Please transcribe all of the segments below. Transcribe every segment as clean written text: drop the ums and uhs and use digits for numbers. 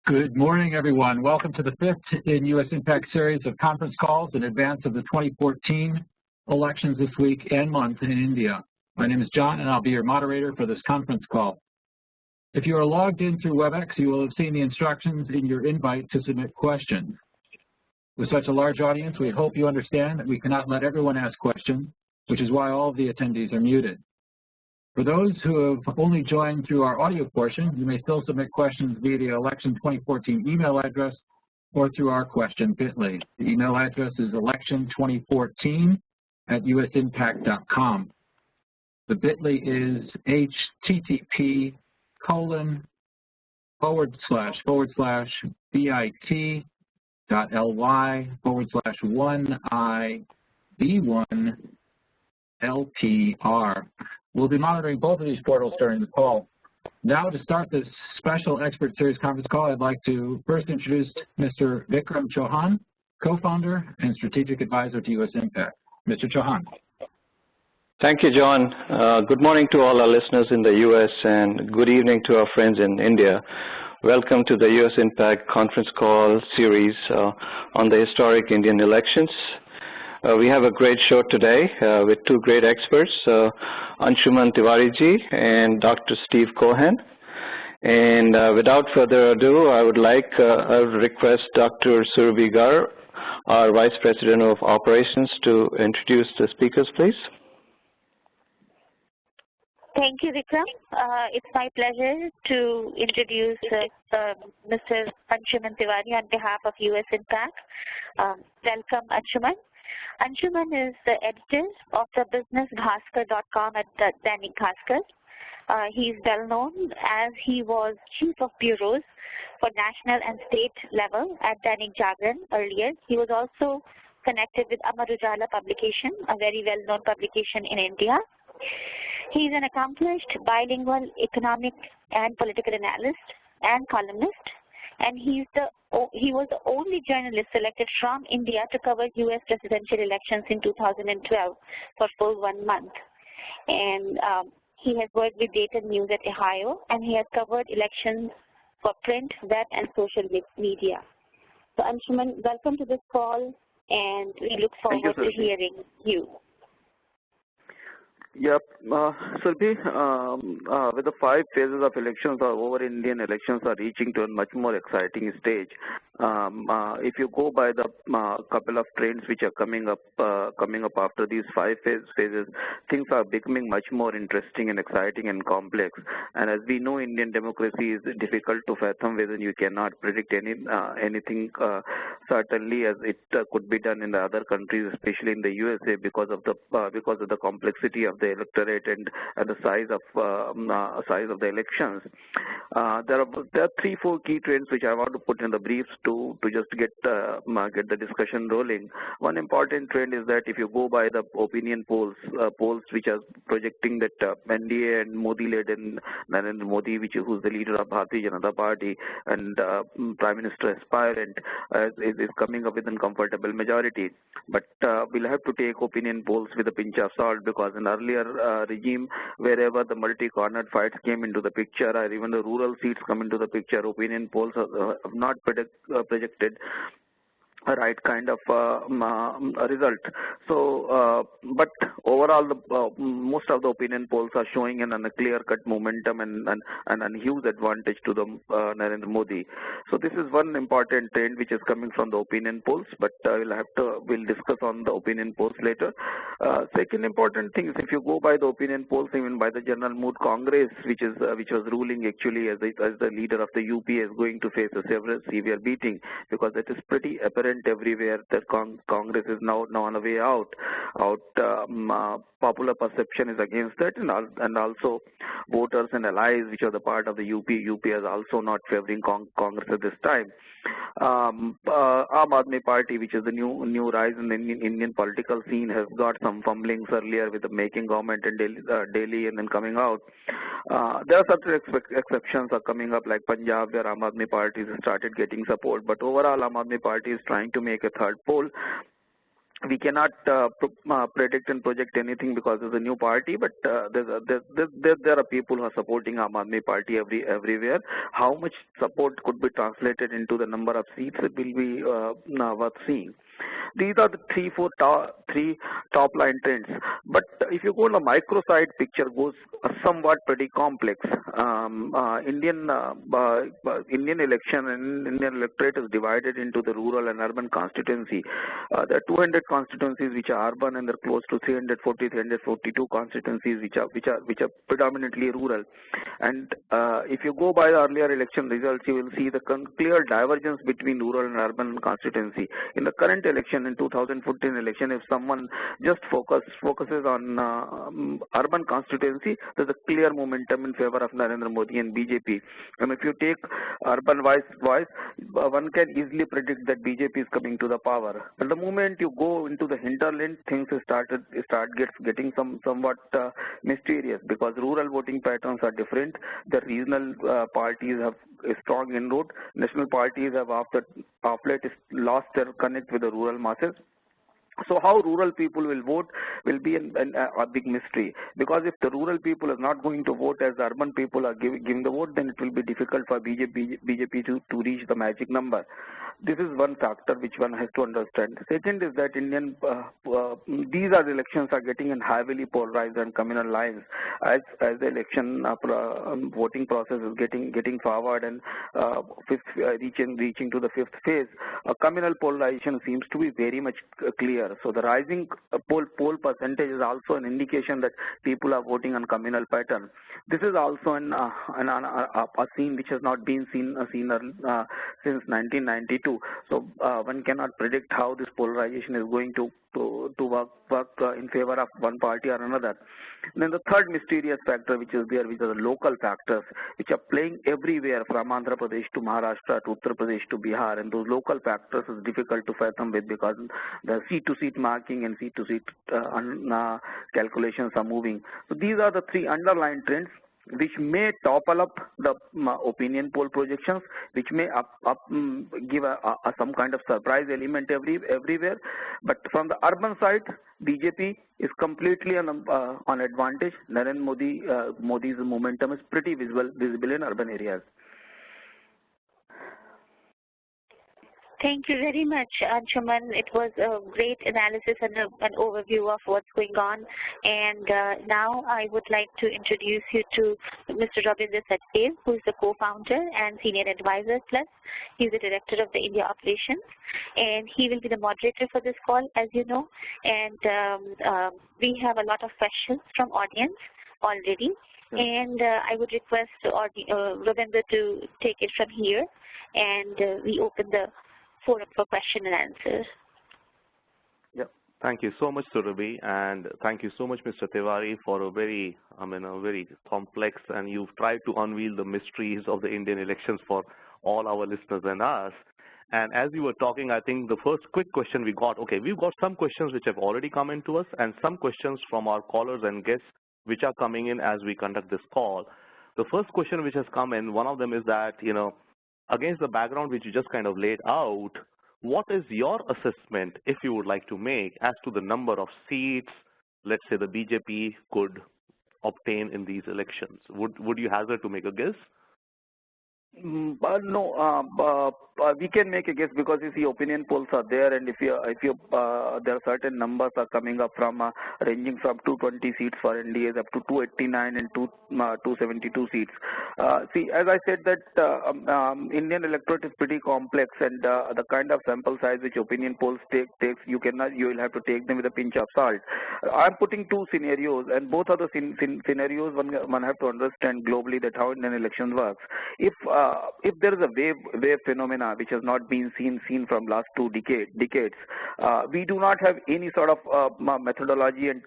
Good morning, everyone. Welcome to the fifth in USINPAC series of conference calls in advance of the 2014 elections this week and month in India. My name is John, and I'll be your moderator for this conference call. If you are logged in through WebEx, you will have seen the instructions in your invite to submit questions. With such a large audience, we hope you understand that we cannot let everyone ask questions, which is why all of the attendees are muted. For those who have only joined through our audio portion, you may still submit questions via the election 2014 email address or through our question bit.ly. The email address is election2014@usimpac.com. The bit.ly is http://bit.ly/1IB1LPR. We'll be monitoring both of these portals during the call. Now, to start this special expert series conference call, I'd like to first introduce Mr. Vikram Chauhan, co-founder and strategic advisor to USINPAC. Mr. Chauhan. Thank you, John. Good morning to all our listeners in the U.S. and good evening to our friends in India. Welcome to the USINPAC conference call series on the historic Indian elections. We have a great show today with two great experts, Anshuman Tiwari ji and Dr. Steve Cohen. And without further ado, I would request Dr. Surabhi Gar, our Vice President of Operations, to introduce the speakers, please. Thank you, Vikram. It's my pleasure to introduce Mr. Anshuman Tiwari on behalf of USINPAC. Welcome, Anshuman. Anshuman is the editor of the businessbhaskar.com at the Dainik Bhaskar. He's well known as he was chief of bureaus for national and state level at Dainik Jagran earlier. He was also connected with Amar Ujala publication, a very well-known publication in India. He's an accomplished bilingual economic and political analyst and columnist, and he was the only journalist selected from India to cover U.S. presidential elections in 2012 for full 1 month. And he has worked with Data News at Ohio, and he has covered elections for print, web, and social media. So, Anshuman, welcome to this call, and we look forward to hearing you. Yep, Surabhi, with the 5 phases of elections over Indian elections are reaching to a much more exciting stage. If you go by the couple of trends which are coming up after these 5 phases, things are becoming much more interesting and exciting and complex. And as we know, Indian democracy is difficult to fathom, whether you cannot predict anything certainly as it could be done in the other countries, especially in the USA, because of the complexity of the electorate and the size of the elections. There are 3-4 key trends which I want to put in the briefs to just get the discussion rolling. One important trend is that if you go by the opinion polls which are projecting that NDA and Modi-led and Narendra Modi, who's the leader of Bharatiya Janata Party and Prime Minister aspirant, is coming up with a comfortable majority. But we'll have to take opinion polls with a pinch of salt, because in earlier regime, wherever the multi-cornered fights came into the picture, or even the rural seats come into the picture, opinion polls have not projected a right kind of result. So, but overall, most of the opinion polls are showing a clear-cut momentum and huge advantage to the Narendra Modi. So this is one important trend which is coming from the opinion polls, but we'll discuss on the opinion polls later. Second important thing is, if you go by the opinion polls, even by the general mood, Congress, which was ruling actually as the leader of the UP, is going to face a severe beating, because it is pretty apparent everywhere that Congress is now on the way out. Popular perception is against that, and also voters and allies which are the part of the UP is also not favoring Congress at this time. Aam Aadmi Party, which is the new rise in the Indian political scene, has got some fumblings earlier with the making government in Delhi and then coming out. There are certain exceptions are coming up, like Punjab, where Aam Aadmi Party has started getting support, but overall Aam Aadmi Party is trying to make a third pole. we cannot predict and project anything because there's a new party, but there are people who are supporting Aam Aadmi Party everywhere. How much support could be translated into the number of seats, it will be worth seeing. These are the three top line trends. But if you go on the micro side, picture goes somewhat pretty complex. Indian election and Indian electorate is divided into the rural and urban constituency. There are 200 constituencies which are urban, and there are close to 342 constituencies which are predominantly rural. And if you go by the earlier election results, you will see the clear divergence between rural and urban constituency. In the current election, in 2014 election, if someone just focuses on urban constituency, there's a clear momentum in favor of Narendra Modi and BJP. And if you take urban wise, one can easily predict that BJP is coming to the power. But the moment you go into the hinterland, things start getting somewhat mysterious, because rural voting patterns are different. The regional parties have a strong inroad. National parties have of late lost their connect with the rural masses. So how rural people will vote will be a big mystery, because if the rural people are not going to vote as the urban people are giving the vote, then it will be difficult for BJP to reach the magic number. This is one factor which one has to understand. Second is that these are elections are getting in heavily polarized and communal lines as the election voting process is getting forward and reaching to the fifth phase. Communal polarization seems to be very much clear. So the rising poll percentage is also an indication that people are voting on communal pattern. This is also a scene which has not been seen since 1992. So one cannot predict how this polarization is going to work in favor of one party or another. Then the third mysterious factor which is there, which are the local factors, which are playing everywhere from Andhra Pradesh to Maharashtra to Uttar Pradesh to Bihar, and those local factors is difficult to fathom with, because the seat-to-seat marking and seat-to-seat calculations are moving. So these are the three underlying trends which may topple up the opinion poll projections, which may give some kind of surprise element everywhere. But from the urban side, BJP is completely on advantage. Narendra Modi's momentum is pretty visible in urban areas. Thank you very much, Anshuman. It was a great analysis and an overview of what's going on. And now I would like to introduce you to Mr. Rabindra Satdev, who is the co-founder and senior advisor plus. He's the director of the India operations, and he will be the moderator for this call, as you know. And we have a lot of questions from audience already. And I would request Rabindra to take it from here, and we open the forum for question and answers. Yeah, thank you so much, Surabhi, and thank you so much, Mr. Tiwari, for a very complex, and you've tried to unveil the mysteries of the Indian elections for all our listeners and us. And as you were talking, I think the first quick question we got, we've got some questions which have already come in to us, and some questions from our callers and guests which are coming in as we conduct this call. The first question which has come in, one of them is that, against the background which you just kind of laid out, what is your assessment, if you would like to make, as to the number of seats, let's say, the BJP could obtain in these elections? Would you hazard to make a guess? No, we can make a guess, because you see opinion polls are there, and if there are certain numbers are coming up from ranging from 220 seats for NDAs up to 289 and 272 seats. See, as I said that Indian electorate is pretty complex, and the kind of sample size which opinion polls takes, you will have to take them with a pinch of salt. I'm putting two scenarios, and both are the scenarios one have to understand globally that how Indian elections works. If there is a wave phenomena which has not been seen from last two decades, we do not have any sort of methodology and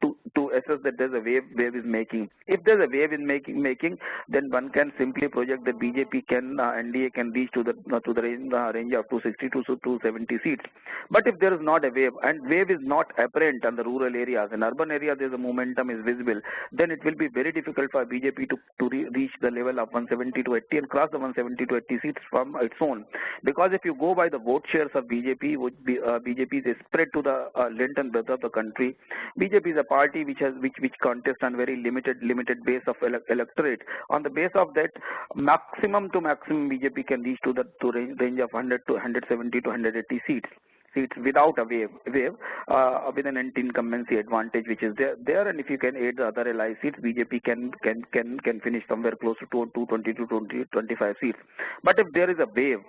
to assess that there's a wave is making. If there's a wave in making, then one can simply project that BJP can NDA can reach to the range of 260 to 270 seats. But if there is not a wave, and wave is not apparent on the rural areas, in urban areas there's a momentum is visible, then it will be very difficult for BJP to reach the level of 170 to 80 and cross the 170 to 80 seats from its own. Because if you go by the vote shares of BJP, BJP is spread to the length and breadth of the country. BJP is a party which contests on very limited base of electorate. On the base of that, maximum to maximum BJP can reach to the range of 100 to 170 to 180 seats without a wave with an anti-incumbency advantage which is there, and if you can add the other allied seats, BJP can finish somewhere close to 220 to 25 seats. But if there is a wave,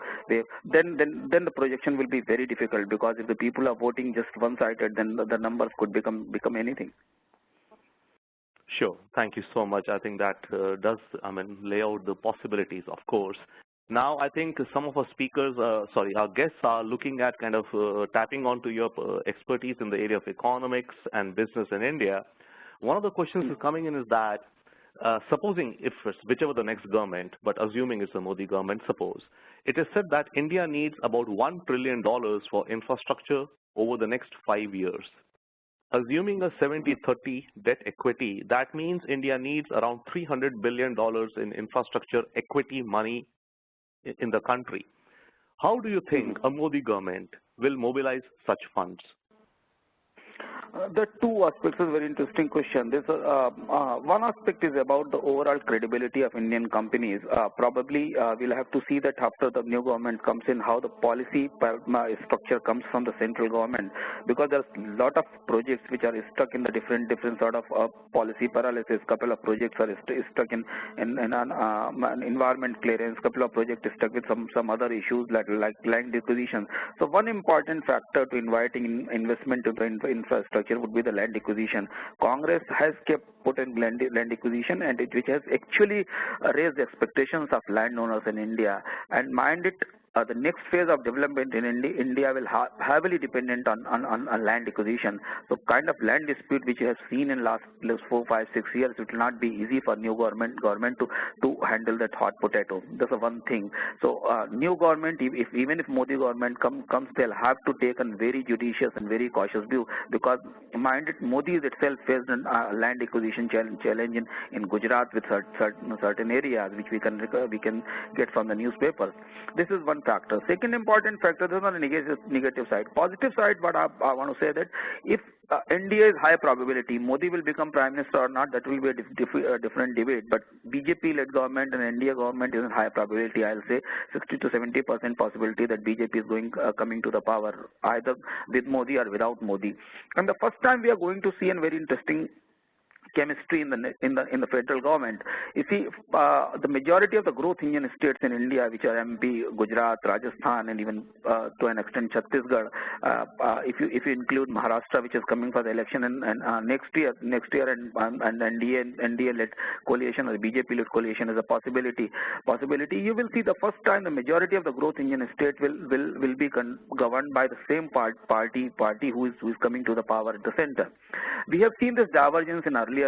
then the projection will be very difficult, because if the people are voting just one-sided, then the numbers could become anything. Sure. Thank you so much. I think that does, lay out the possibilities, of course. Now, I think some of our speakers, our guests are looking at kind of tapping onto your expertise in the area of economics and business in India. One of the questions is coming in is that, supposing if whichever the next government, but assuming it's a Modi government, suppose, it is said that India needs about $1 trillion for infrastructure over the next 5 years. Assuming a 70-30 debt equity, that means India needs around $300 billion in infrastructure equity money in the country. How do you think a Modi government will mobilize such funds? The two aspects is a very interesting question. This one aspect is about the overall credibility of Indian companies. Probably we'll have to see that after the new government comes in, how the policy structure comes from the central government, because there's a lot of projects which are stuck in the different sort of policy paralysis. Couple of projects are stuck in environment clearance. Couple of projects are stuck with some other issues like land acquisition. So one important factor to inviting investment into the infrastructure would be the land acquisition. Congress has kept put in land acquisition, and which has actually raised the expectations of landowners in India. And mind it, the next phase of development in India will heavily dependent on land acquisition. So kind of land dispute which you have seen in last 4, 5, 6 years, it will not be easy for new government to handle that hot potato. That's the one thing. So new government, even if Modi government comes, they'll have to take a very judicious and very cautious view, because mind it, Modi is itself faced a land acquisition challenge in Gujarat with certain areas which we can get from the newspapers. This is one factor. Second important factor, this is on a negative side. Positive side, what I want to say that if NDA is high probability, Modi will become prime minister or not, that will be a different debate. But BJP-led government and NDA government is in high probability. I'll say 60 to 70% possibility that BJP is coming to the power, either with Modi or without Modi. And the first time we are going to see a very interesting chemistry in the federal government. You see, the majority of the growth engine states in India, which are MP, Gujarat, Rajasthan, and even to an extent Chhattisgarh. If you include Maharashtra, which is coming for the election and next year, and NDA-led coalition or BJP-led coalition is a possibility. You will see the first time the majority of the growth engine state will be governed by the same party who is coming to the power at the center. We have seen this divergence in earlier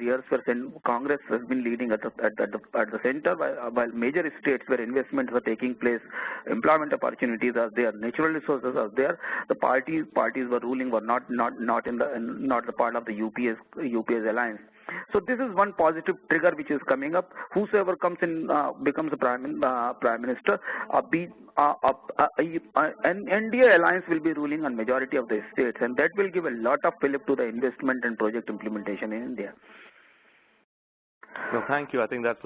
years where Congress has been leading at the center, while major states where investments were taking place, employment opportunities are there, natural resources are there. The parties were ruling were not the part of the UPA's alliance. So this is one positive trigger which is coming up. Whosoever comes in becomes a prime minister. An NDA alliance will be ruling on majority of the states, and that will give a lot of fillip to the investment and project implementation in India. No, thank you. I think that's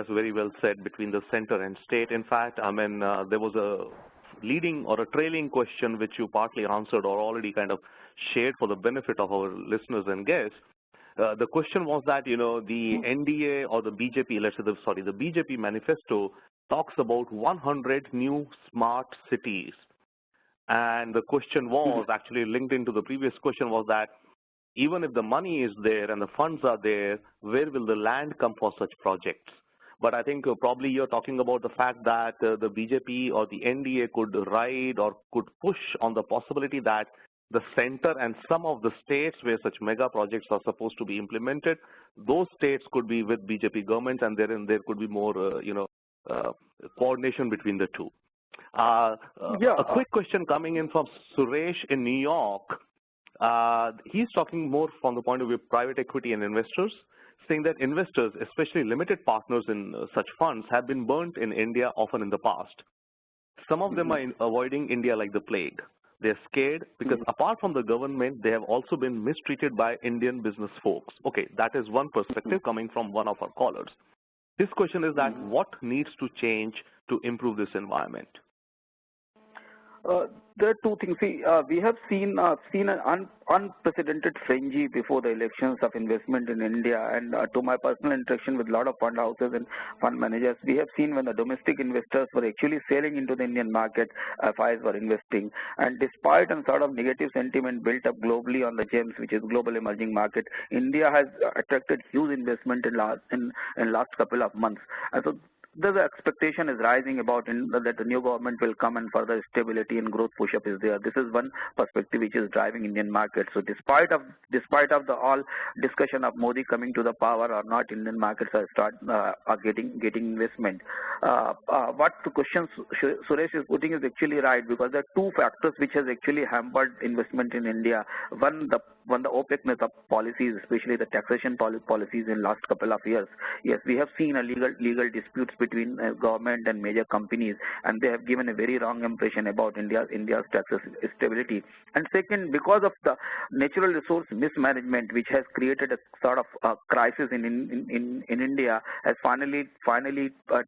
very well said, between the center and state. In fact, there was a leading or a trailing question which you partly answered or already kind of shared for the benefit of our listeners and guests. The question was that, the NDA or the BJP, the BJP manifesto talks about 100 new smart cities. And the question was actually linked into the previous question was that even if the money is there and the funds are there, where will the land come for such projects? But I think probably you're talking about the fact that the BJP or the NDA could ride or could push on the possibility that the center and some of the states where such mega projects are supposed to be implemented, those states could be with BJP governments, and therein there could be more, coordination between the two. A quick question coming in from Suresh in New York. He's talking more from the point of view of private equity and investors, saying that investors, especially limited partners in such funds, have been burnt in India often in the past. Some of them are avoiding India like the plague. They're scared because apart from the government, they have also been mistreated by Indian business folks. Okay, that is one perspective coming from one of our callers. His question is that what needs to change to improve this environment? There are two things. See, we have seen an unprecedented frenzy before the elections of investment in India, and to my personal interaction with a lot of fund houses and fund managers, we have seen when the domestic investors were actually sailing into the Indian market, FIs were investing, and despite a sort of negative sentiment built up globally on the GEMS, which is global emerging market, India has attracted huge investment in last couple of months, and so the expectation is rising about that the new government will come and further stability and growth push-up is there. This is one perspective which is driving Indian market. So despite of the all discussion of Modi coming to the power or not, Indian markets are getting investment. What the question Suresh is putting is actually right, because there are two factors which has actually hampered investment in India. One, the opaqueness of policies, especially the taxation policies in last couple of years. Yes, we have seen a legal disputes between government and major companies, and they have given a very wrong impression about India's tax stability. And second, because of the natural resource mismanagement, which has created a sort of crisis in India, has finally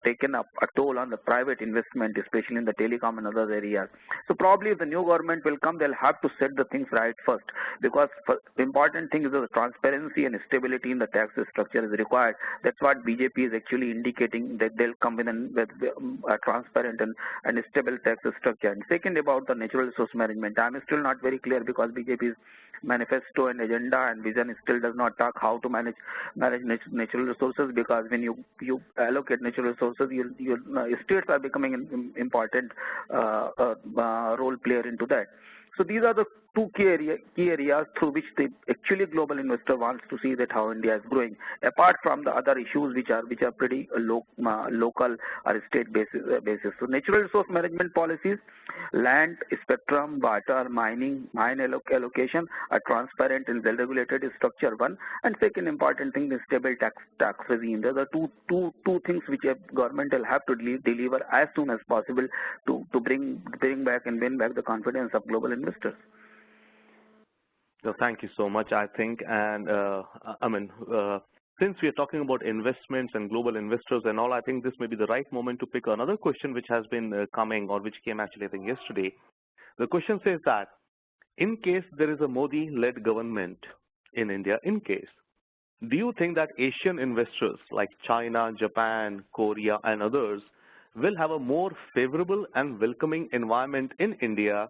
taken up a toll on the private investment, especially in the telecom and other areas. So probably if the new government will come, they'll have to set the things right first, because the important thing is that the transparency and stability in the tax structure is required. That's what BJP is actually indicating, that they'll come with a transparent and stable tax structure. And second, about the natural resource management, I'm still not very clear, because BJP's manifesto and agenda and vision still does not talk how to manage natural resources, because when you allocate natural resources, states are becoming an important role player into that. So these are the two key areas through which the actually global investor wants to see that how India is growing, apart from the other issues which are pretty local or state basis. So natural resource management policies, land, spectrum, barter, mine allocation, a transparent and well-regulated structure, one, and second important thing is stable tax regime. Those are two things which a government will have to deliver as soon as possible to bring back and win back the confidence of global investors. So thank you so much, I think. And since we are talking about investments and global investors and all, I think this may be the right moment to pick another question which has been coming, or which came actually, I think, yesterday. The question says that in case there is a Modi-led government in India, do you think that Asian investors like China, Japan, Korea, and others will have a more favorable and welcoming environment in India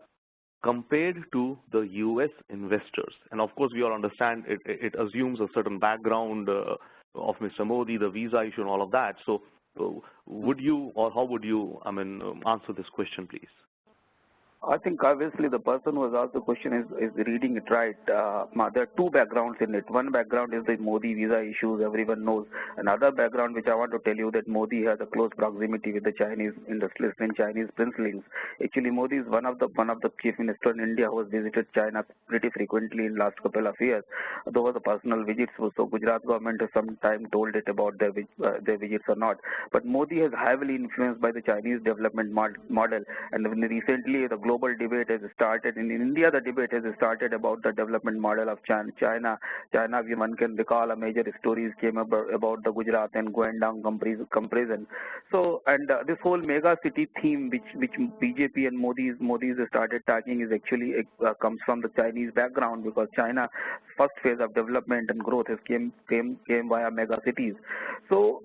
compared to the US investors? And of course, we all understand it assumes a certain background of Mr. Modi, the visa issue and all of that. So would you, or how would you, answer this question, please? I think obviously the person who has asked the question is reading it right. There are two backgrounds in it. One background is the Modi visa issues, everyone knows. Another background which I want to tell you, that Modi has a close proximity with the Chinese industrialists and Chinese princelings. Actually, Modi is one of the chief ministers in India who has visited China pretty frequently in last couple of years. There was a personal visit, so Gujarat government has sometime told it about their visits or not. But Modi is heavily influenced by the Chinese development model, and recently the global debate has started. In India, the debate has started about the development model of China. One can recall a major stories came about the Gujarat and Guangdong comparison. So, and this whole mega city theme which BJP and Modi's started talking is actually comes from the Chinese background, because China first phase of development and growth has came via mega cities. So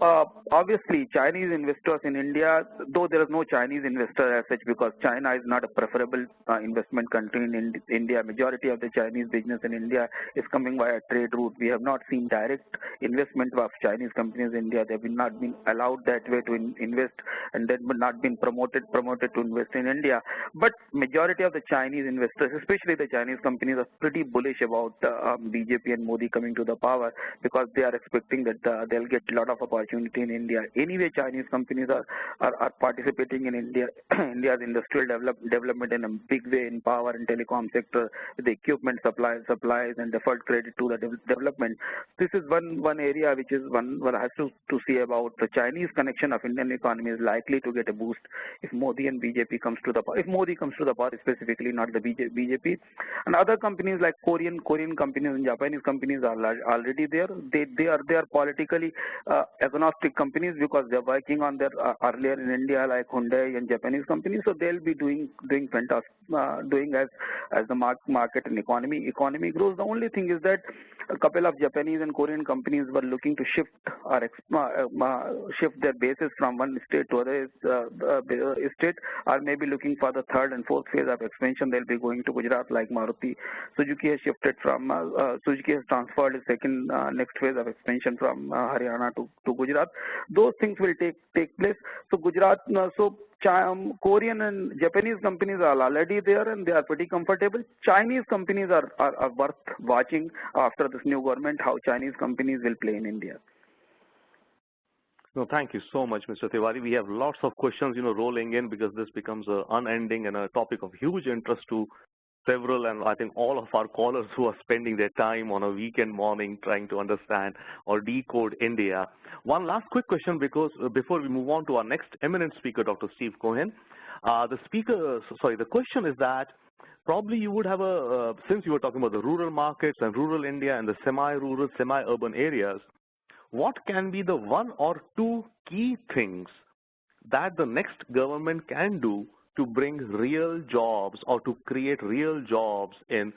obviously Chinese investors in India, though there is no Chinese investor as such, because China is not a preferred preferable investment country in India. Majority of the Chinese business in India is coming via trade route. We have not seen direct investment of Chinese companies in India. They have not been allowed that way to invest, and then not been promoted to invest in India. But majority of the Chinese investors, especially the Chinese companies, are pretty bullish about BJP and Modi coming to the power, because they are expecting that they'll get a lot of opportunity in India. Anyway, Chinese companies are participating in India's industrial development in a big way in power and telecom sector, with the equipment supplies and deferred credit to the development. This is one area which is one has to see about. The Chinese connection of Indian economy is likely to get a boost if Modi and BJP comes to the power. If Modi comes to the power specifically, not the BJP. And other companies like Korean companies and Japanese companies are already there. They are politically agnostic companies, because they're working on their earlier in India like Hyundai and Japanese companies. So they'll be doing fantastic, doing as the market and economy grows. The only thing is that a couple of Japanese and Korean companies were looking to shift their bases from one state to other state, or maybe looking for the third and fourth phase of expansion. They'll be going to Gujarat, like Maruti Suzuki has shifted from Suzuki has transferred its next phase of expansion from Haryana to Gujarat. Those things will take place. So Gujarat, Korean and Japanese companies are already there, and they are pretty comfortable. Chinese companies are worth watching after this new government, how Chinese companies will play in India. No, thank you so much, Mr. Tiwari. We have lots of questions, rolling in, because this becomes unending and a topic of huge interest to several, and I think all of our callers who are spending their time on a weekend morning trying to understand or decode India. One last quick question, because before we move on to our next eminent speaker, Dr. Steve Cohen, the question is that probably you would have since you were talking about the rural markets and rural India and the semi-rural, semi-urban areas, what can be the one or two key things that the next government can do to bring real jobs or to create real jobs in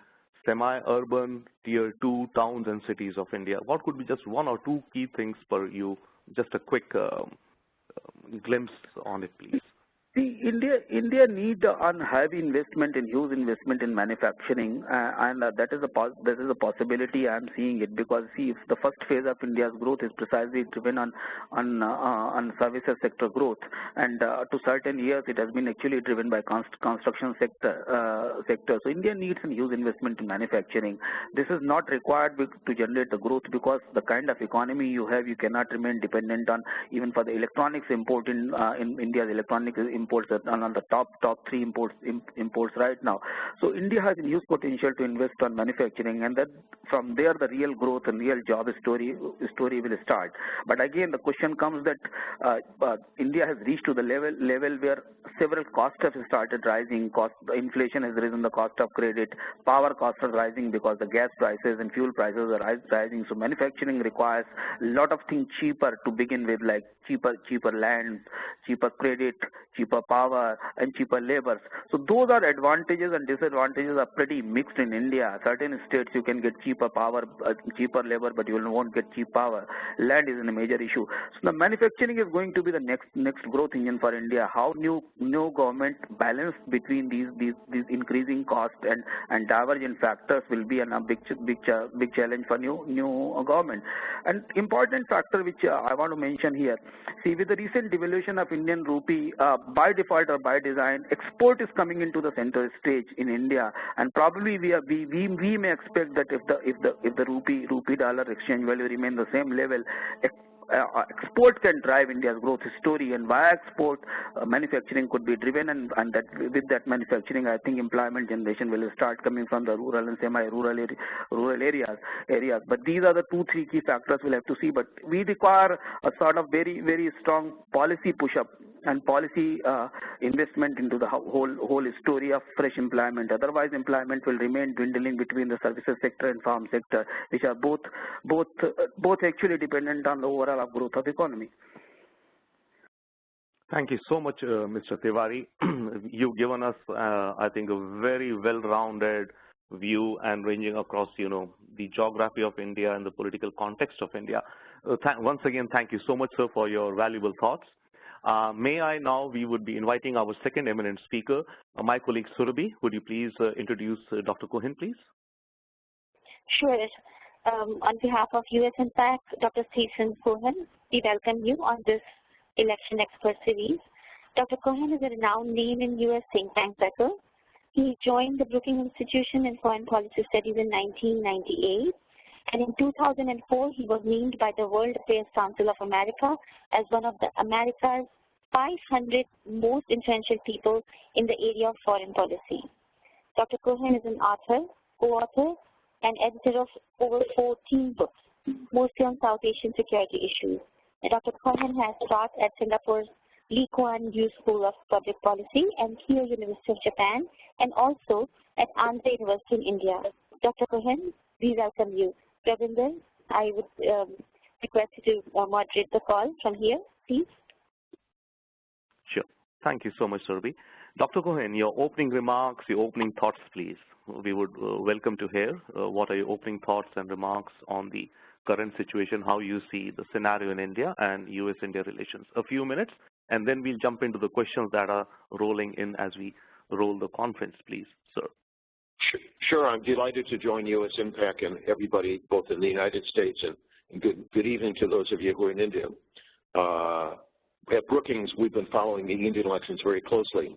semi-urban, tier 2 towns and cities of India? What could be just one or two key things for you? Just a quick glimpse on it, please. See, India need heavy investment and huge investment in manufacturing, and that is a possibility. I am seeing it, because see, if the first phase of India's growth is precisely driven on services sector growth, and to certain years it has been actually driven by construction sector. So India needs a huge investment in manufacturing. This is not required to generate the growth, because the kind of economy you have, you cannot remain dependent on, even for the electronics import in India's electronics imports on the top three imports right now. So India has a huge potential to invest on manufacturing, and that from there the real growth and real job story will start. But again, the question comes that India has reached to the level where several costs have started rising. Inflation has risen the cost of credit. Power costs are rising because the gas prices and fuel prices are rising. So manufacturing requires a lot of things cheaper to begin with, like cheaper land, cheaper credit, cheaper power, and cheaper labor. So those are advantages, and disadvantages are pretty mixed in India. Certain states you can get cheaper power, cheaper labor, but you won't get cheap power. Land is a major issue. So the manufacturing is going to be the next growth engine for India. How new government balance between these increasing costs and divergent factors will be a big challenge for new government. An important factor which I want to mention here. See, with the recent devaluation of Indian rupee, by default or by design, export is coming into the center stage in India, and probably we may expect that if the rupee dollar exchange value remain the same level, export can drive India's growth story, and via export, manufacturing could be driven, and that with that manufacturing, I think employment generation will start coming from the rural and semi-rural areas. But these are the 2-3 key factors we'll have to see. But we require a sort of very, very strong policy push-up and policy investment into the whole story of fresh employment. Otherwise, employment will remain dwindling between the services sector and farm sector, which are both actually dependent on the overall growth of economy. Thank you so much, Mr. Tiwari. You've given us, I think, a very well-rounded view and ranging across, the geography of India and the political context of India. Once again, thank you so much, sir, for your valuable thoughts. May I now, we would be inviting our second eminent speaker, my colleague Surabhi. Would you please introduce Dr. Cohen, please? Sure. On behalf of USINPAC, Dr. Stephen Cohen, we welcome you on this election expert series. Dr. Cohen is a renowned name in U.S. think tank circle. He joined the Brookings Institution in Foreign Policy Studies in 1998, and in 2004 he was named by the World Affairs Council of America as one of the America's 500 most influential people in the area of foreign policy. Dr. Cohen is an author, co-author, and editor of over 14 books, mostly on South Asian security issues. And Dr. Cohen has taught at Singapore's Lee Kuan Yew School of Public Policy and Kyoto University of Japan, and also at Andhra University in India. Dr. Cohen, we welcome you. Ravinder, I would request you to moderate the call from here, please. Sure. Thank you so much, Surabhi. Dr. Cohen, your opening remarks, your opening thoughts, please. We would welcome to hear what are your opening thoughts and remarks on the current situation, how you see the scenario in India and U.S.-India relations. A few minutes, and then we'll jump into the questions that are rolling in as we roll the conference, please, sir. Sure, I'm delighted to join USINPAC and everybody both in the United States, and good evening to those of you who are in India. At Brookings, we've been following the Indian elections very closely.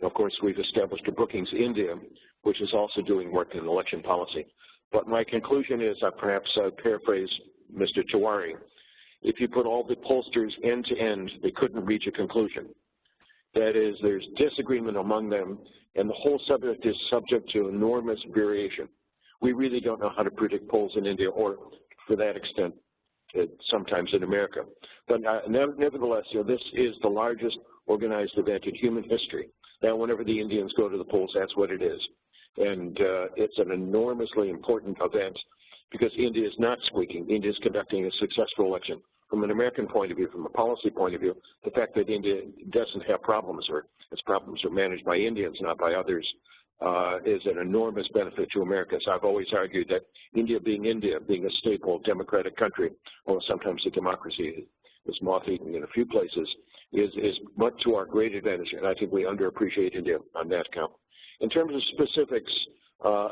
And of course, we've established a Brookings India, which is also doing work in election policy. But my conclusion is, perhaps paraphrase Mr. Tiwari, if you put all the pollsters end to end, they couldn't reach a conclusion. That is, there's disagreement among them, and the whole subject is subject to enormous variation. We really don't know how to predict polls in India, or for that extent, sometimes in America. But nevertheless, this is the largest organized event in human history. Now, whenever the Indians go to the polls, that's what it is. And it's an enormously important event because India is not squeaking. India is conducting a successful election. From an American point of view, from a policy point of view, the fact that India doesn't have problems, or its problems are managed by Indians, not by others, is an enormous benefit to America. So I've always argued that India, being a stable democratic country, although sometimes the democracy is moth-eaten in a few places, is much to our great advantage, and I think we underappreciate India on that count. In terms of specifics,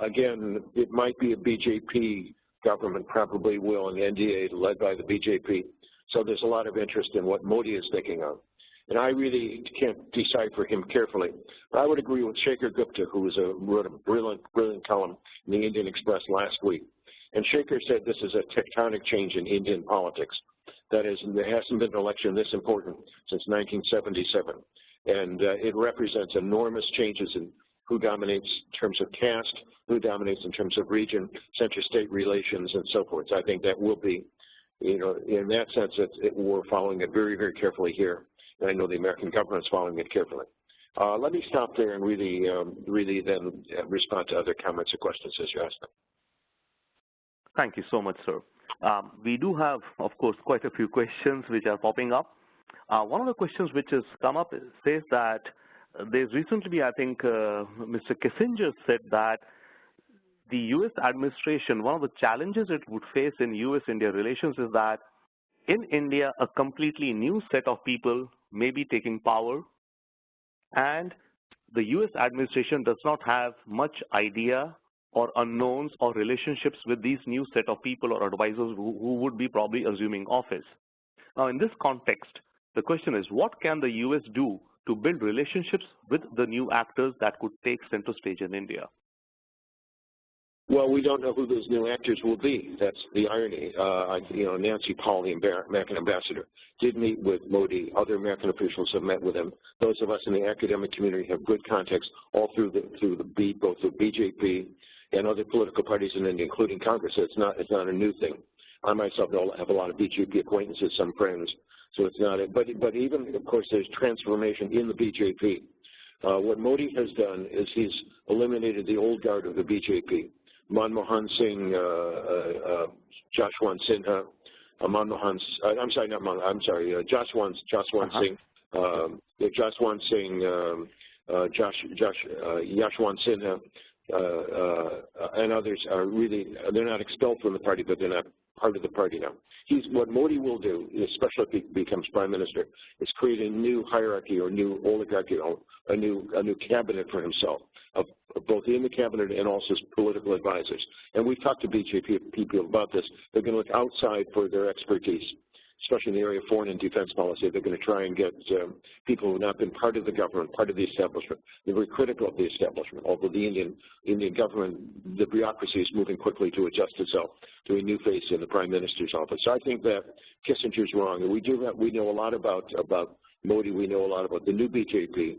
again, it might be a BJP government, probably will, an NDA led by the BJP. So there's a lot of interest in what Modi is thinking of. And I really can't decipher him carefully. But I would agree with Shekhar Gupta, who wrote a brilliant column in the Indian Express last week. And Shekhar said this is a tectonic change in Indian politics. That is, there hasn't been an election this important since 1977. And it represents enormous changes in who dominates in terms of caste, who dominates in terms of region, center-state relations, and so forth. So I think that will be, in that sense, we're following it very, very carefully here. And I know the American government is following it carefully. Let me stop there and really then respond to other comments or questions as you ask them. Thank you so much, sir. We do have, of course, quite a few questions which are popping up. One of the questions which has come up says that there's recently, I think, Mr. Kissinger said that the U.S. administration, one of the challenges it would face in U.S.-India relations is that in India, a completely new set of people may be taking power, and the U.S. administration does not have much idea or unknowns or relationships with these new set of people or advisors who would be probably assuming office. Now, in this context, the question is, what can the U.S. do to build relationships with the new actors that could take center stage in India? Well, we don't know who those new actors will be. That's the irony. Nancy Paul, the American ambassador, did meet with Modi. Other American officials have met with him. Those of us in the academic community have good context all through both the BJP and other political parties in India, including Congress. So it's not a new thing. I myself have a lot of BJP acquaintances, some friends. So it's not it. But even, of course, there's transformation in the BJP. What Modi has done is he's eliminated the old guard of the BJP. Manmohan Singh, Jashwant Sinha, Yashwant Sinha, and others are really, they're not expelled from the party, but they're not part of the party now. What Modi will do, especially if he becomes prime minister, is create a new hierarchy or new oligarchy, or a new cabinet for himself, of both in the cabinet and also his political advisors. And we've talked to BJP people about this. They're going to look outside for their expertise, especially in the area of foreign and defense policy. They're going to try and get people who have not been part of the government, part of the establishment. They're very critical of the establishment, although the Indian government, the bureaucracy is moving quickly to adjust itself to a new face in the prime minister's office. So I think that Kissinger's wrong. And we know a lot about Modi. We know a lot about the new BJP.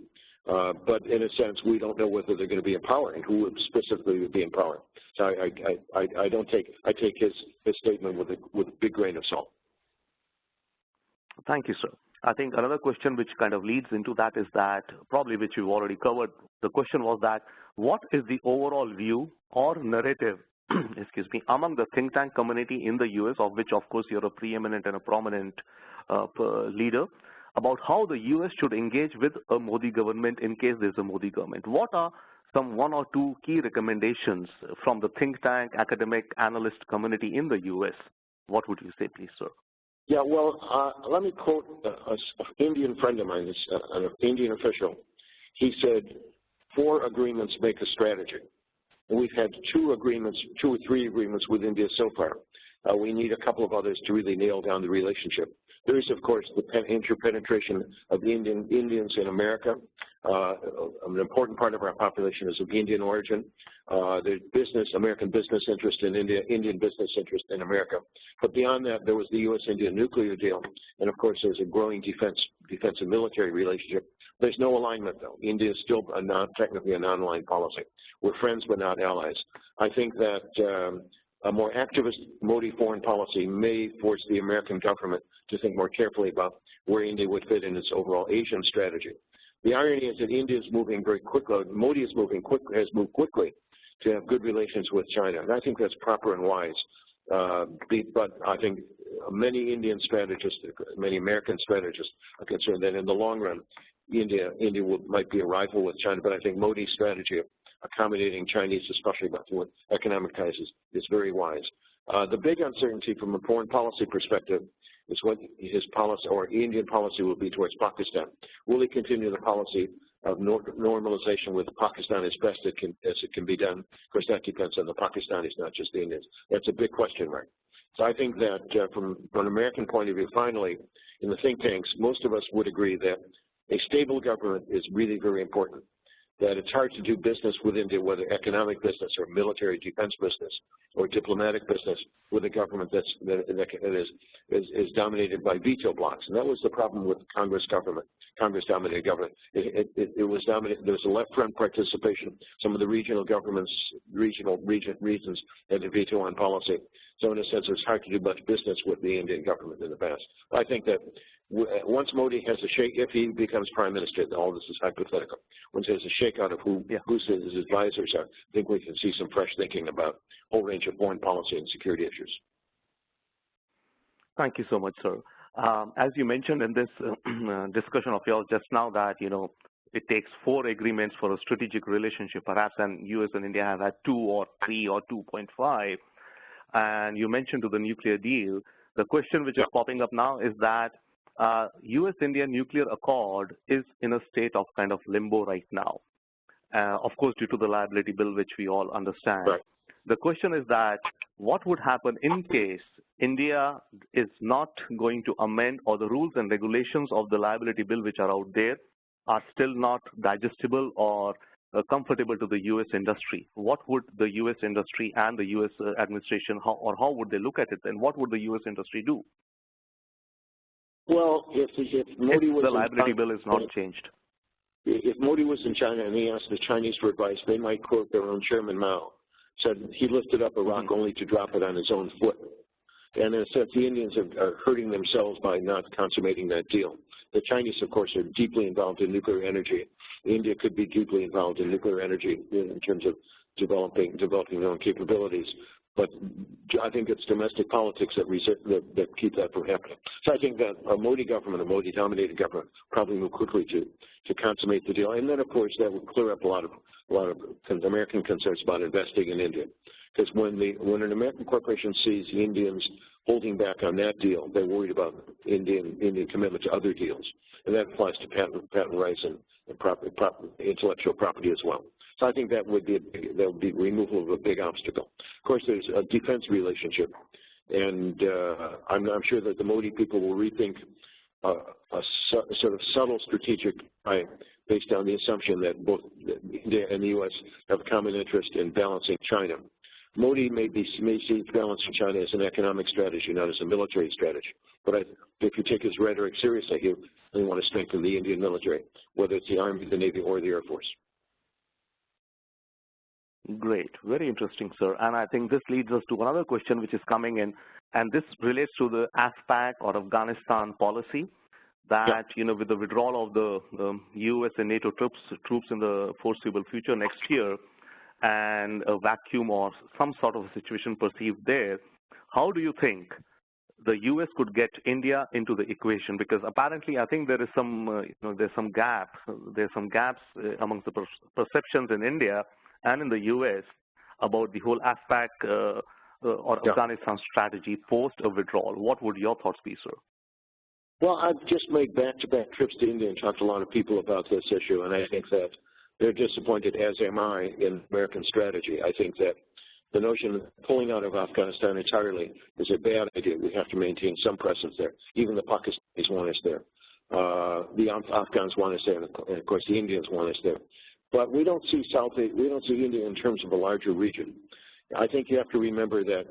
But in a sense, we don't know whether they're going to be in power and who specifically would be in power. So I take his statement with a big grain of salt. Thank you, sir. I think another question which kind of leads into that is that, probably which you've already covered, the question was that what is the overall view or narrative, excuse me, among the think tank community in the US, of which of course you're a preeminent and a prominent leader, about how the US should engage with a Modi government in case there's a Modi government? What are some one or two key recommendations from the think tank, academic, analyst community in the US? What would you say, please, sir? Yeah, well, let me quote an Indian friend of mine, an Indian official. He said, 4 agreements make a strategy. And we've had 2 or 3 agreements with India so far. We need a couple of others to really nail down the relationship. There is, of course, the interpenetration of Indians in America. An important part of our population is of Indian origin. There's American business interest in India, Indian business interest in America. But beyond that, there was the U.S.-India nuclear deal, and of course, there's a growing defense and military relationship. There's no alignment, though. India is still technically a non-aligned policy. We're friends, but not allies. I think that a more activist Modi foreign policy may force the American government to think more carefully about where India would fit in its overall Asian strategy. The irony is that India is moving very quickly. Modi has moved quickly to have good relations with China, and I think that's proper and wise. But I think many Indian strategists, many American strategists are concerned that in the long run, India might be a rival with China. But I think Modi's strategy of accommodating Chinese, especially with economic ties, is very wise. The big uncertainty from a foreign policy perspective is what his policy or Indian policy will be towards Pakistan. Will he continue the policy of normalization with Pakistan as best as it can be done? Of course, that depends on the Pakistanis, not just the Indians. That's a big question mark. So I think that from an American point of view, finally, in the think tanks, most of us would agree that a stable government is really very important. That it's hard to do business with India, whether economic business or military defense business or diplomatic business, with a government that is dominated by veto blocks. And that was the problem with the Congress-dominated government. It was dominated. There was a left-front participation. Some of the regional governments, regions had a veto on policy. So in a sense, it's hard to do much business with the Indian government in the past. I think that once Modi has a shake, if he becomes prime minister, all this is hypothetical. Once there's a shakeout of who his advisors are, I think we can see some fresh thinking about a whole range of foreign policy and security issues. Thank you so much, sir. As you mentioned in this discussion of yours just now that, it takes 4 agreements for a strategic relationship, perhaps, and U.S. and India have had 2 or 3 or 2.5. And you mentioned to the nuclear deal. The question which is popping up now is that U.S.-India nuclear accord is in a state of kind of limbo right now, of course, due to the liability bill, which we all understand. Right. The question is that what would happen in case India is not going to amend, or the rules and regulations of the liability bill which are out there are still not digestible or comfortable to the U.S. industry? What would the U.S. industry and the U.S. administration, how would they look at it, and what would the U.S. industry do? Well, if Modi was the liability bill is not changed. If Modi was in China and he asked the Chinese for advice, they might quote their own Chairman Mao, said he lifted up a rock only to drop it on his own foot. And in a sense, the Indians are hurting themselves by not consummating that deal. The Chinese, of course, are deeply involved in nuclear energy. India could be deeply involved in nuclear energy in terms of developing their own capabilities. But I think it's domestic politics that keep that from happening. So I think that a Modi government, a Modi-dominated government, probably move quickly to consummate the deal. And then, of course, that would clear up a lot of American concerns about investing in India. Because when an American corporation sees the Indians holding back on that deal, they're worried about Indian commitment to other deals, and that applies to patent rights and intellectual property as well. So I think that would be removal of a big obstacle. Of course, there's a defense relationship, and I'm sure that the Modi people will rethink a sort of subtle strategic based on the assumption that both India and the U.S. have a common interest in balancing China. Modi may see balancing China as an economic strategy, not as a military strategy. But if you take his rhetoric seriously, he really want to strengthen the Indian military, whether it's the Army, the Navy, or the Air Force. Great. Very interesting, sir. And I think this leads us to another question which is coming in, and this relates to the ASPAC or Afghanistan policy that, you know, with the withdrawal of the U.S. and NATO troops in the foreseeable future next year, and a vacuum or some sort of a situation perceived there, how do you think the U.S. could get India into the equation? Because apparently, I think there is some, there's some gaps amongst the perceptions in India and in the U.S. about the whole ASPAC or Afghanistan strategy post a withdrawal. What would your thoughts be, sir? Well, I've just made back-to-back trips to India and talked to a lot of people about this issue, and I think that they're disappointed, as am I, in American strategy. I think that the notion of pulling out of Afghanistan entirely is a bad idea. We have to maintain some presence there. Even the Pakistanis want us there. The Afghans want us there, and of course the Indians want us there. But we don't see India in terms of a larger region. I think you have to remember that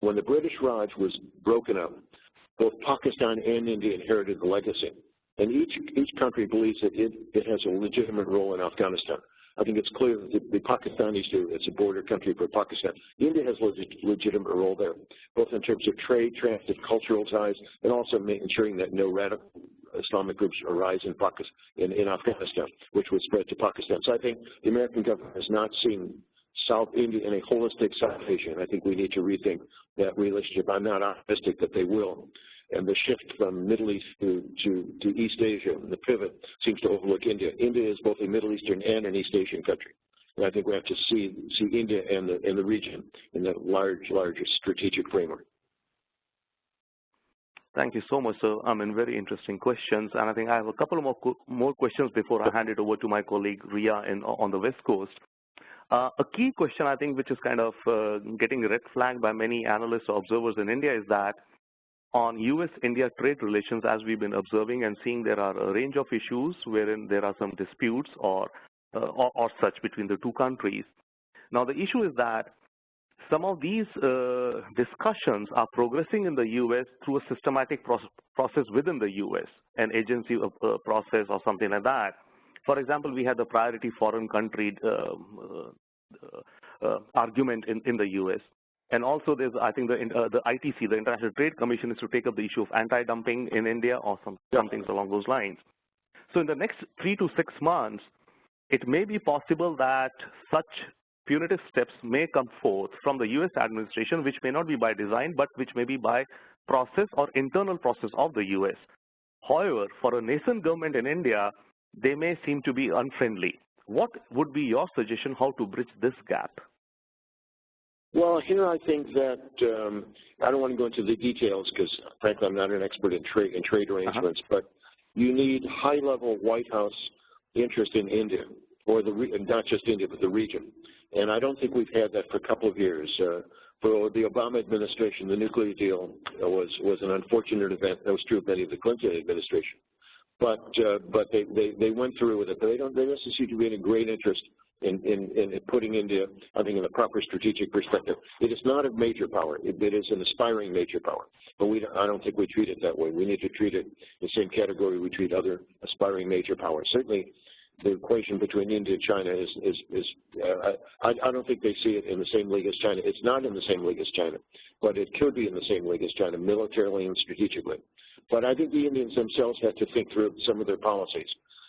when the British Raj was broken up, both Pakistan and India inherited the legacy. And each country believes that it has a legitimate role in Afghanistan. I think it's clear that the Pakistanis do. It's a border country for Pakistan. India has a legitimate role there, both in terms of trade, transit, cultural ties, and also ensuring that no radical Islamic groups arise in Afghanistan, which would spread to Pakistan. So I think the American government has not seen South India in a holistic South Asia, and I think we need to rethink that relationship. I'm not optimistic that they will. And the shift from Middle East to East Asia, the pivot, seems to overlook India. India is both a Middle Eastern and an East Asian country. And I think we have to see India and the region in that larger strategic framework. Thank you so much, sir. Very interesting questions. And I think I have a couple of more questions before I hand it over to my colleague Ria on the West Coast. A key question, I think, which is kind of getting red flagged by many analysts or observers in India is that on U.S.-India trade relations, as we've been observing and seeing, there are a range of issues wherein there are some disputes or such between the two countries. Now, the issue is that some of these discussions are progressing in the U.S. through a systematic process within the U.S., an agency process or something like that. For example, we had the priority foreign country argument in the U.S. And also, there's, I think, the ITC, the International Trade Commission, is to take up the issue of anti-dumping in India or some things along those lines. So in the next 3 to 6 months, it may be possible that such punitive steps may come forth from the U.S. administration, which may not be by design, but which may be by process or internal process of the U.S. However, for a nascent government in India, they may seem to be unfriendly. What would be your suggestion how to bridge this gap? Well, here I think that I don't want to go into the details because, frankly, I'm not an expert in trade arrangements, but you need high-level White House interest in India, or not just India, but the region. And I don't think we've had that for a couple of years. For the Obama administration, the nuclear deal was an unfortunate event. That was true of many of the Clinton administration. But they went through with it. But they don't seem to be in a great interest in putting India, I think, in a proper strategic perspective. It is not a major power. It is an aspiring major power. But I don't think we treat it that way. We need to treat it in the same category we treat other aspiring major powers. Certainly, the equation between India and China I don't think they see it in the same league as China. It's not in the same league as China, but it could be in the same league as China, militarily and strategically. But I think the Indians themselves have to think through some of their policies.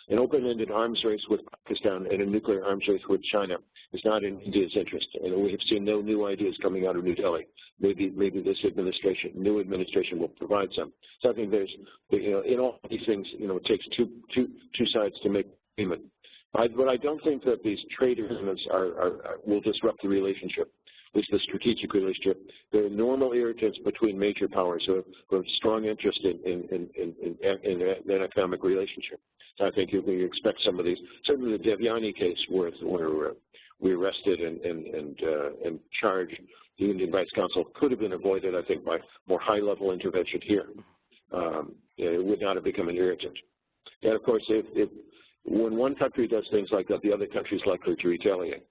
An open-ended arms race with Pakistan and a nuclear arms race with China is not in India's interest. And we have seen no new ideas coming out of New Delhi. Maybe this new administration will provide some. So I think there's, in all these things, it takes two sides to make agreement. But I don't think that these trade agreements will disrupt the relationship. least the strategic relationship. There are normal irritants between major powers who have strong interest in an economic relationship. So I think you expect some of these. Certainly the Devyani case where we arrested and charged the Indian Vice Consul could have been avoided, I think, by more high-level intervention here. It would not have become an irritant. And of course, when one country does things like that, the other country is likely to retaliate.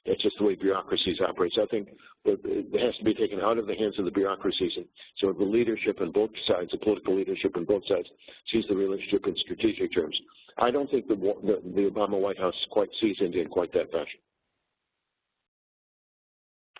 That's just the way bureaucracies operate. So I think that it has to be taken out of the hands of the bureaucracies. And so the leadership on both sides, the political leadership on both sides, sees the relationship in strategic terms. I don't think the Obama White House quite sees India in quite that fashion.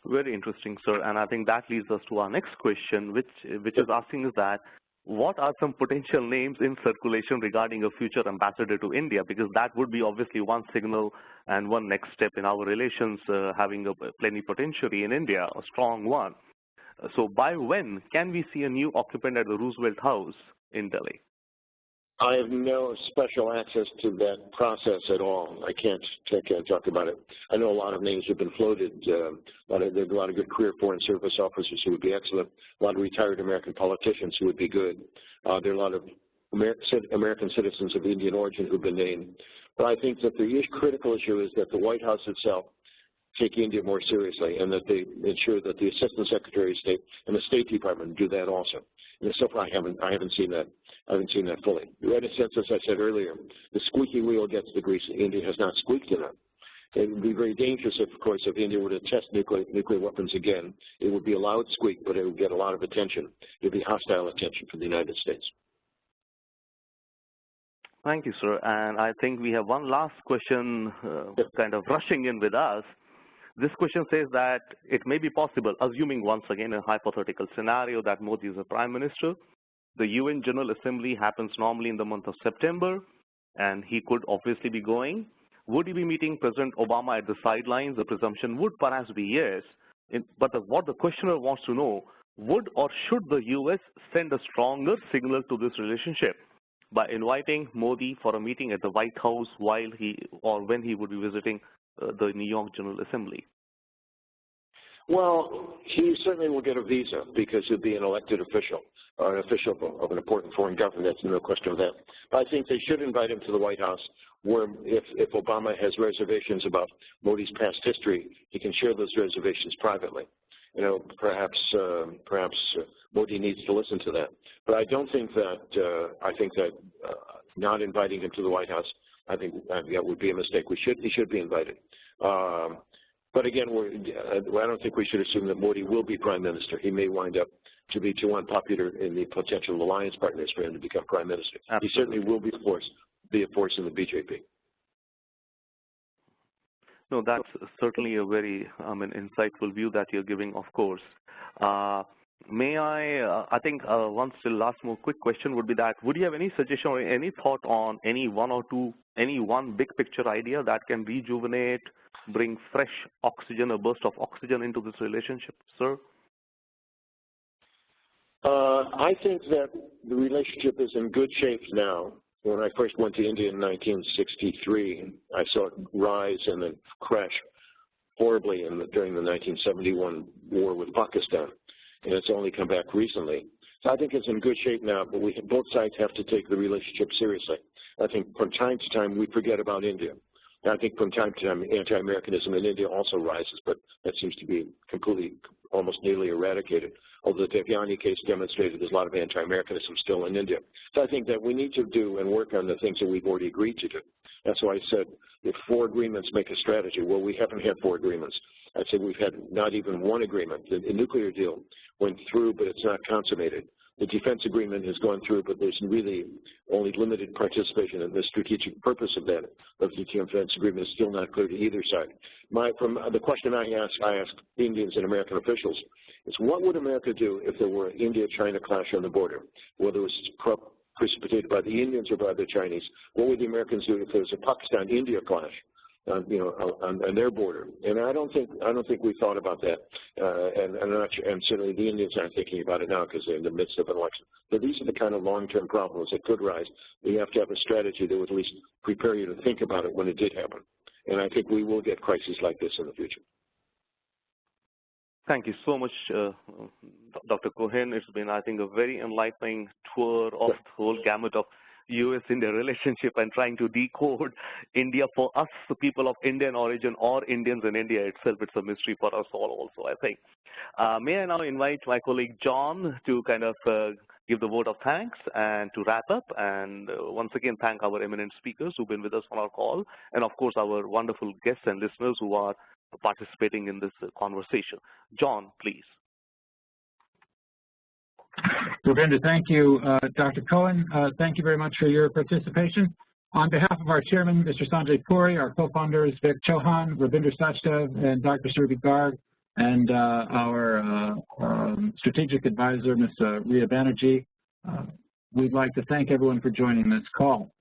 Very interesting, sir. And I think that leads us to our next question, which is asking us that what are some potential names in circulation regarding a future ambassador to India? Because that would be obviously one signal and one next step in our relations having a plenipotentiary in India, a strong one. So by when can we see a new occupant at the Roosevelt House in Delhi? I have no special access to that process at all. I can't talk about it. I know a lot of names have been floated. There's a lot of good career foreign service officers who would be excellent. A lot of retired American politicians who would be good. There are a lot of American citizens of Indian origin who've been named. But I think that the critical issue is that the White House itself take India more seriously, and that they ensure that the Assistant Secretary of State and the State Department do that also. And so far, I haven't seen that. I haven't seen that fully. In a sense, as I said earlier, the squeaky wheel gets the grease. India has not squeaked enough. It would be very dangerous, of course, if India were to test nuclear weapons again. It would be a loud squeak, but it would get a lot of attention. It would be hostile attention from the United States. Thank you, sir. And I think we have one last question kind of rushing in with us. This question says that it may be possible, assuming once again a hypothetical scenario that Modi is a prime minister, the UN General Assembly happens normally in the month of September, and he could obviously be going. Would he be meeting President Obama at the sidelines? The presumption would perhaps be yes. But what the questioner wants to know, would or should the US send a stronger signal to this relationship by inviting Modi for a meeting at the White House while when he would be visiting the New York General Assembly? Well, he certainly will get a visa because he'll be an elected official, or an official of an important foreign government. That's no question of that. But I think they should invite him to the White House, where if Obama has reservations about Modi's past history, he can share those reservations privately. You know, perhaps Modi needs to listen to that. But I don't think that. I think that not inviting him to the White House, I think that would be a mistake. He should be invited. But again, I don't think we should assume that Modi will be prime minister. He may wind up to be too unpopular in the potential alliance partners for him to become prime minister. Absolutely. He certainly will be a force in the BJP. No, that's certainly a very insightful view that you're giving, of course. May I think one still last more quick question would be that, would you have any suggestion or any thought on any one big picture idea that can rejuvenate, bring fresh oxygen, a burst of oxygen into this relationship, sir? I think that the relationship is in good shape now. When I first went to India in 1963, I saw it rise and then crash horribly during the 1971 war with Pakistan, and it's only come back recently. So I think it's in good shape now, but both sides have to take the relationship seriously. I think from time to time we forget about India. And I think from time to time anti-Americanism in India also rises, but that seems to be completely, almost nearly eradicated. Although the Devyani case demonstrated there's a lot of anti-Americanism still in India. So I think that we need to do and work on the things that we've already agreed to do. That's why I said if 4 agreements make a strategy. Well, we haven't had 4 agreements. I'd say we've had not even 1 agreement. The nuclear deal went through, but it's not consummated. The defense agreement has gone through, but there's really only limited participation, and the strategic purpose of the defense agreement is still not clear to either side. From the question I ask Indians and American officials is, what would America do if there were an India-China clash on the border, whether it was precipitated by the Indians or by the Chinese? What would the Americans do if there was a Pakistan-India clash? On their border, and I don't think we thought about that, and certainly the Indians aren't thinking about it now because they're in the midst of an election. But these are the kind of long-term problems that could rise. You have to have a strategy that would at least prepare you to think about it when it did happen. And I think we will get crises like this in the future. Thank you so much, Dr. Cohen. It's been, I think, a very enlightening tour of the whole gamut of U.S.-India relationship and trying to decode India for us, the people of Indian origin or Indians in India itself. It's a mystery for us all also, I think. May I now invite my colleague John to kind of give the vote of thanks and to wrap up, and once again thank our eminent speakers who've been with us on our call, and of course our wonderful guests and listeners who are participating in this conversation. John, please. Ravinder, thank you. Dr. Cohen, thank you very much for your participation. On behalf of our chairman, Mr. Sanjay Puri, our co-founders, Vic Chauhan, Ravinder Sachdev, and Dr. Surbhi Garg, and our strategic advisor, Ms. Ria Banerjee, we'd like to thank everyone for joining this call.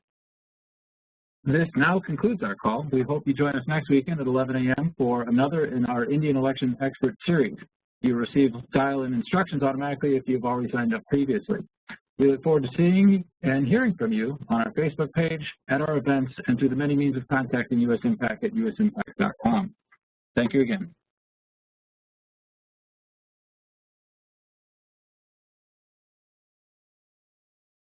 This now concludes our call. We hope you join us next weekend at 11 a.m. for another in our Indian Election Expert Series. You'll receive dial-in instructions automatically if you've already signed up previously. We look forward to seeing and hearing from you on our Facebook page, at our events, and through the many means of contacting USINPAC at usimpac.com. Thank you again.